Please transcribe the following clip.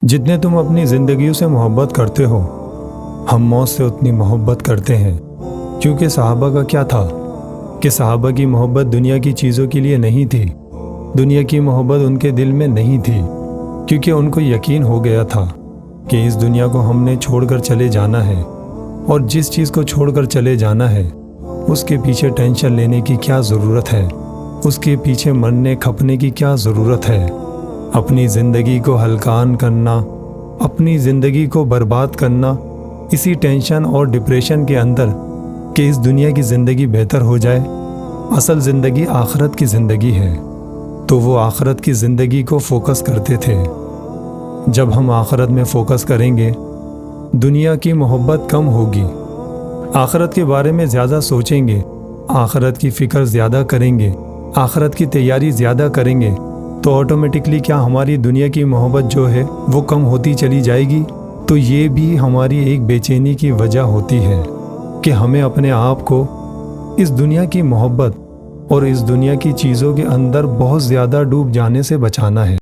جتنے تم اپنی زندگیوں سے محبت کرتے ہو، ہم موت سے اتنی محبت کرتے ہیں۔ کیونکہ صحابہ کا کیا تھا کہ صحابہ کی محبت دنیا کی چیزوں کے لیے نہیں تھی، دنیا کی محبت ان کے دل میں نہیں تھی، کیونکہ ان کو یقین ہو گیا تھا کہ اس دنیا کو ہم نے چھوڑ کر چلے جانا ہے، اور جس چیز کو چھوڑ کر چلے جانا ہے اس کے پیچھے ٹینشن لینے کی کیا ضرورت ہے، اس کے پیچھے مرنے کھپنے کی کیا ضرورت ہے۔ اپنی زندگی کو ہلکان کرنا، اپنی زندگی کو برباد کرنا اسی ٹینشن اور ڈپریشن کے اندر کہ اس دنیا کی زندگی بہتر ہو جائے۔ اصل زندگی آخرت کی زندگی ہے، تو وہ آخرت کی زندگی کو فوکس کرتے تھے۔ جب ہم آخرت میں فوکس کریں گے، دنیا کی محبت کم ہوگی، آخرت کے بارے میں زیادہ سوچیں گے، آخرت کی فکر زیادہ کریں گے، آخرت کی تیاری زیادہ کریں گے، تو آٹومیٹکلی کیا ہماری دنیا کی محبت جو ہے وہ کم ہوتی چلی جائے گی۔ تو یہ بھی ہماری ایک بے چینی کی وجہ ہوتی ہے کہ ہمیں اپنے آپ کو اس دنیا کی محبت اور اس دنیا کی چیزوں کے اندر بہت زیادہ ڈوب جانے سے بچانا ہے۔